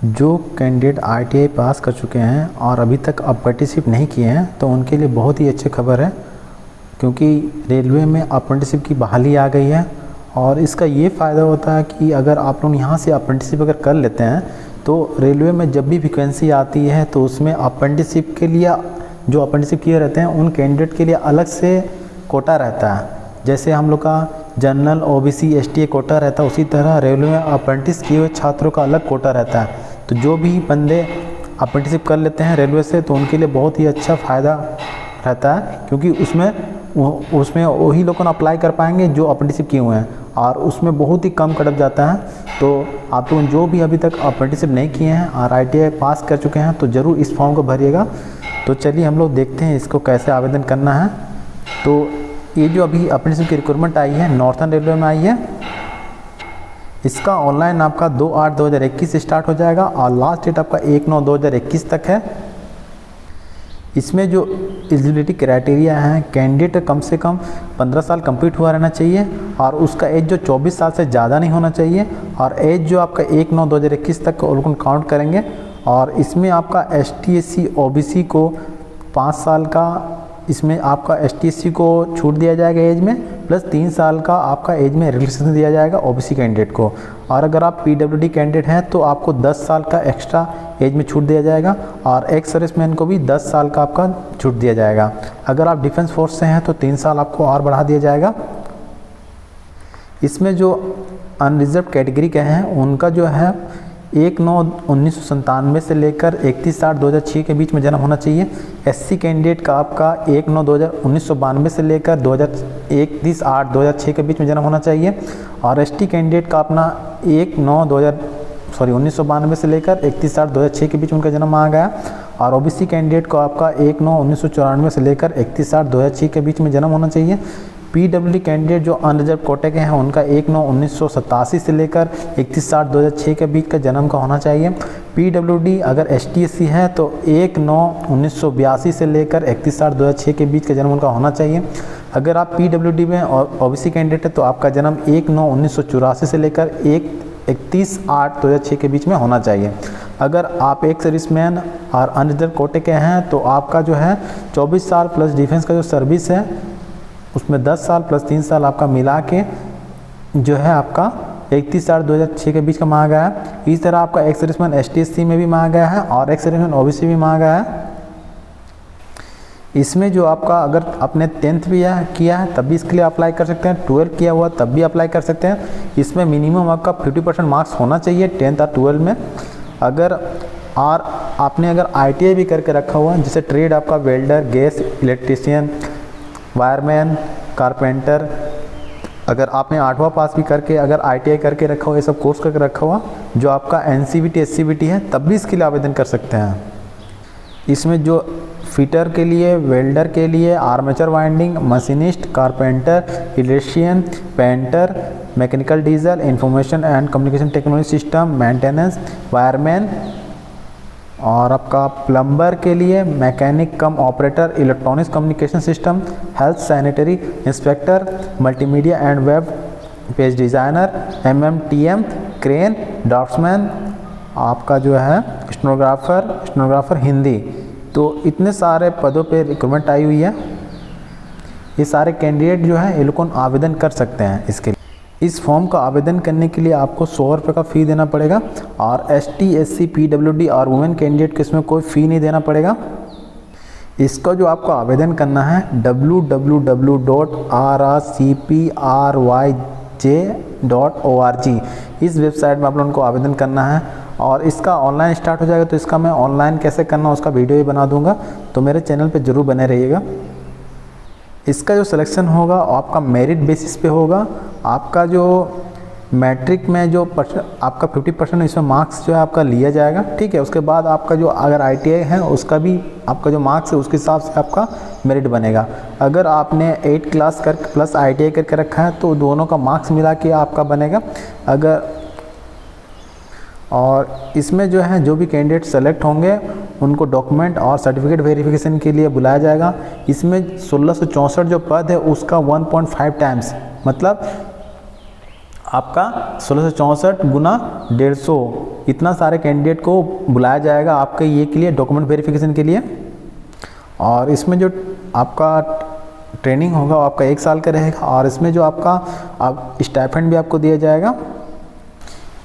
जो candidate ITI पास कर चुके हैं और अभी तक अप्रेंटिसशिप नहीं किए हैं तो उनके लिए बहुत ही अच्छी खबर है, क्योंकि रेलवे में अप्रेंटिसशिप की बहाली आ गई है। और इसका ये फ़ायदा होता है कि अगर आप लोग यहाँ से अप्रेंटिसशिप अगर कर लेते हैं तो रेलवे में जब भी वैकेंसी आती है तो उसमें अप्रेंटिसशिप के लिए जो अप्रेंटिसशिप किए रहते हैं उन कैंडिडेट के लिए अलग से कोटा रहता है। जैसे हम लोग का जनरल OBC STA कोटा रहता है, उसी तरह रेलवे में अप्रेंटिस किए हुए छात्रों का अलग कोटा रहता है। तो जो भी बंदे अप्रेंटिसशिप कर लेते हैं रेलवे से तो उनके लिए बहुत ही अच्छा फ़ायदा रहता है, क्योंकि उसमें वही लोग अप्लाई कर पाएंगे जो अप्रेंटिसशिप किए हुए हैं और उसमें बहुत ही कम कटअप जाता है। तो आप लोग जो भी अभी तक अप्रेंटिसशिप नहीं किए हैं और ITI पास कर चुके हैं तो ज़रूर इस फॉर्म को भरिएगा। तो चलिए हम लोग देखते हैं इसको कैसे आवेदन करना है। तो ये जो अभी अप्रेंटिसशिप की रिक्रूटमेंट आई है नॉर्थन रेलवे में आई है, इसका ऑनलाइन आपका 2/8/2021 से स्टार्ट हो जाएगा और लास्ट डेट आपका 1/9/2021 तक है। इसमें जो एलिजिबिलिटी क्राइटेरिया है, कैंडिडेट कम से कम 15 साल कंप्लीट हुआ रहना चाहिए और उसका एज जो 24 साल से ज़्यादा नहीं होना चाहिए और एज जो आपका 1/9/2021 तक वो लोग काउंट करेंगे। और इसमें आपका ST SC OBC को 5 साल का इसमें आपका ST SC को छूट दिया जाएगा एज में, प्लस 3 साल का आपका एज में रिलैक्सेशन दिया जाएगा OBC कैंडिडेट को। और अगर आप PWD कैंडिडेट हैं तो आपको 10 साल का एक्स्ट्रा एज में छूट दिया जाएगा और एक्स सर्विसमैन को भी 10 साल का आपका छूट दिया जाएगा। अगर आप डिफेंस फोर्स से हैं तो 3 साल आपको और बढ़ा दिया जाएगा। इसमें जो अनरिजर्व कैटेगरी के हैं उनका जो है 1/9/1997 से लेकर 31/8/2006 के बीच में जन्म होना चाहिए। SC कैंडिडेट का आपका 1/9/1992 से लेकर 31/8/2006 के बीच में जन्म होना चाहिए। और ST कैंडिडेट का अपना 1992 से लेकर 31/8/2006 के बीच में उनका जन्म आ गया। और OBC कैंडिडेट को आपका 1/9/1994 से लेकर 31/8/2006 के बीच में जन्म होना चाहिए। PWD कैंडिडेट जो अनरिजर्व कोटे के हैं उनका 1/9/1987 से लेकर 31/8/2006 के बीच का जन्म का होना चाहिए। PWD अगर ST SC है तो 1/9/1982 से लेकर 31/8/2006 के बीच का जन्म उनका होना चाहिए। अगर आप PWD में OBC कैंडिडेट है तो आपका जन्म 1/9/1984 से लेकर 31/8/2006 के बीच में होना चाहिए। अगर आप एक सर्विसमैन और अनरिजर्व कोटे के हैं तो आपका जो है 24 साल प्लस डिफेंस का जो सर्विस है उसमें 10 साल प्लस 3 साल आपका मिला के जो है आपका 31/8/2006 के बीच का मांगा गया है। इस तरह आपका एक्स सर्विसमैन ST SC में भी मांगा गया है और एक्स सर्विसमैन OBC भी मांगा गया है। इसमें जो आपका अगर आपने 10th भी किया है तब भी इसके लिए अप्लाई कर सकते हैं, 12 किया हुआ तब भी अप्लाई कर सकते हैं। इसमें मिनिमम आपका 50% मार्क्स होना चाहिए 10th और 12 में। अगर और आपने अगर ITI भी करके रखा हुआ जैसे ट्रेड आपका welder, gas, electrician, wireman, carpenter, अगर आपने 8वां पास भी करके अगर ITI करके रखा हुआ, ये सब कोर्स करके रखा हुआ जो आपका NCVT SCVT है तब भी इसके लिए आवेदन कर सकते हैं। इसमें जो फिटर के लिए, वेल्डर के लिए, armature winding, machinist, carpenter, electrician, painter, mechanical diesel, information and communication technology system, maintenance, wireman, और आपका प्लम्बर के लिए mechanic come operator, electronics communication system, health sanitary inspector, multimedia and web page designer, MMTM, crane, draughtsman, आपका जो है stenographer Hindi. तो इतने सारे पदों पे रिक्रूटमेंट आई हुई है। ये सारे कैंडिडेट जो है ये लोग आवेदन कर सकते हैं। इसके लिए इस फॉर्म का आवेदन करने के लिए आपको 100 रुपये का फ़ी देना पड़ेगा और ST SC PWD और वुमेन कैंडिडेट को इसमें कोई फ़ी नहीं देना पड़ेगा। इसका जो आपको आवेदन करना है www.rrcpryj.org इस वेबसाइट में आप लोगों को आवेदन करना है और इसका ऑनलाइन स्टार्ट हो जाएगा। तो इसका मैं ऑनलाइन कैसे करना उसका वीडियो ही बना दूंगा, तो मेरे चैनल पे ज़रूर बने रहिएगा। इसका जो सिलेक्शन होगा आपका मेरिट बेसिस पे होगा। आपका जो मैट्रिक में जो आपका 50% इसमें मार्क्स जो है आपका लिया जाएगा, ठीक है। उसके बाद आपका जो अगर ITI है उसका भी आपका जो मार्क्स है उसके हिसाब से आपका मेरिट बनेगा। अगर आपने 8 क्लास कर प्लस ITI करके रखा है तो दोनों का मार्क्स मिला के आपका बनेगा। अगर और इसमें जो है जो भी कैंडिडेट सेलेक्ट होंगे उनको डॉक्यूमेंट और सर्टिफिकेट वेरिफिकेशन के लिए बुलाया जाएगा। इसमें 1664 जो पद है उसका 1.5 टाइम्स, मतलब आपका 1664 गुना 150 इतना सारे कैंडिडेट को बुलाया जाएगा आपके ये के लिए डॉक्यूमेंट वेरिफिकेशन के लिए। और इसमें जो आपका ट्रेनिंग होगा वो आपका 1 साल का रहेगा और इसमें जो आपका स्टाइपेंड भी आपको दिया जाएगा।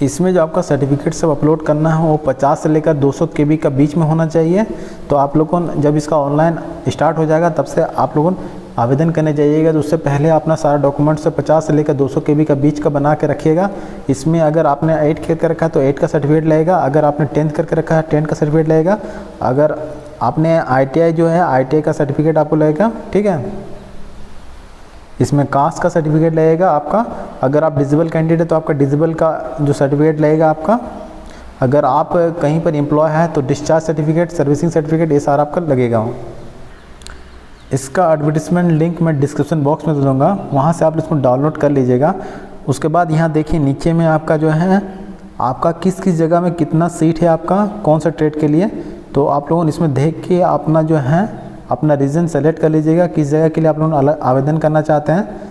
इसमें जो आपका सर्टिफिकेट सब अपलोड करना है वो 50 से लेकर 200 KB का बीच में होना चाहिए। तो आप लोगों को जब इसका ऑनलाइन स्टार्ट हो जाएगा तब से आप लोगों आवेदन करने जाइएगा, तो उससे पहले अपना सारा डॉक्यूमेंट से 50 से लेकर 200 KB का बीच का बना के रखिएगा। इसमें अगर आपने 8 करके रखा है तो 8 का सर्टिफिकेट लगेगा, अगर आपने 10th करके रखा है 10 का सर्टिफिकेट लगेगा, अगर आपने ITI जो है ITI का सर्टिफिकेट आपको लगेगा, ठीक है। इसमें कास्ट का सर्टिफिकेट लगेगा आपका, अगर आप डिसेबल कैंडिडेट है तो आपका डिसेबल का जो सर्टिफिकेट लगेगा आपका, अगर आप कहीं पर एम्प्लॉय है तो डिस्चार्ज सर्टिफिकेट, सर्विसिंग सर्टिफिकेट, ये सारा आपका लगेगा। इसका एडवर्टीजमेंट लिंक मैं डिस्क्रिप्शन बॉक्स में दे दूँगा, वहाँ से आप इसको डाउनलोड कर लीजिएगा। उसके बाद यहाँ देखिए नीचे में आपका जो है आपका किस किस जगह में कितना सीट है आपका कौन सा ट्रेड के लिए, तो आप लोगों इसमें देख के अपना जो है अपना रीजन सेलेक्ट कर लीजिएगा किस जगह के लिए आप लोग आवेदन करना चाहते हैं।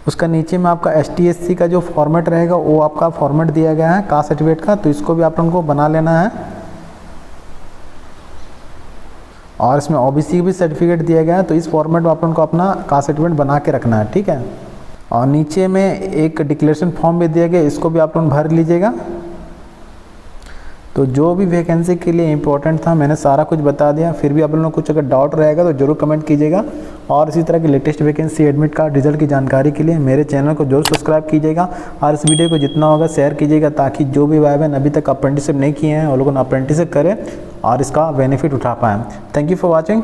उसका नीचे में आपका ST/SC का जो फॉर्मेट रहेगा वो आपका फॉर्मेट दिया गया है कास्ट सर्टिफिकेट का, तो इसको भी आप लोगों को बना लेना है। और इसमें OBC भी सर्टिफिकेट दिया गया है, तो इस फॉर्मेट में आप लोगों को अपना कास्ट सर्टिफिकेट बना के रखना है, ठीक है। और नीचे में एक डिक्लेरेशन फॉर्म भी दिया गया, इसको भी आप लोग भर लीजिएगा। तो जो भी वैकेंसी के लिए इम्पोर्टेंट था मैंने सारा कुछ बता दिया। फिर भी आप लोगों को कुछ अगर डाउट रहेगा तो ज़रूर कमेंट कीजिएगा। और इसी तरह की latest vacancy admit card result की जानकारी के लिए मेरे चैनल को जरूर सब्सक्राइब कीजिएगा और इस वीडियो को जितना होगा शेयर कीजिएगा, ताकि जो भी भाई बहन अभी तक अप्रेंटिसशिप नहीं किए हैं वो लोगों ने अप्रेंटिसशिप करें और इसका बेनिफिट उठा पाएँ। Thank you for watching.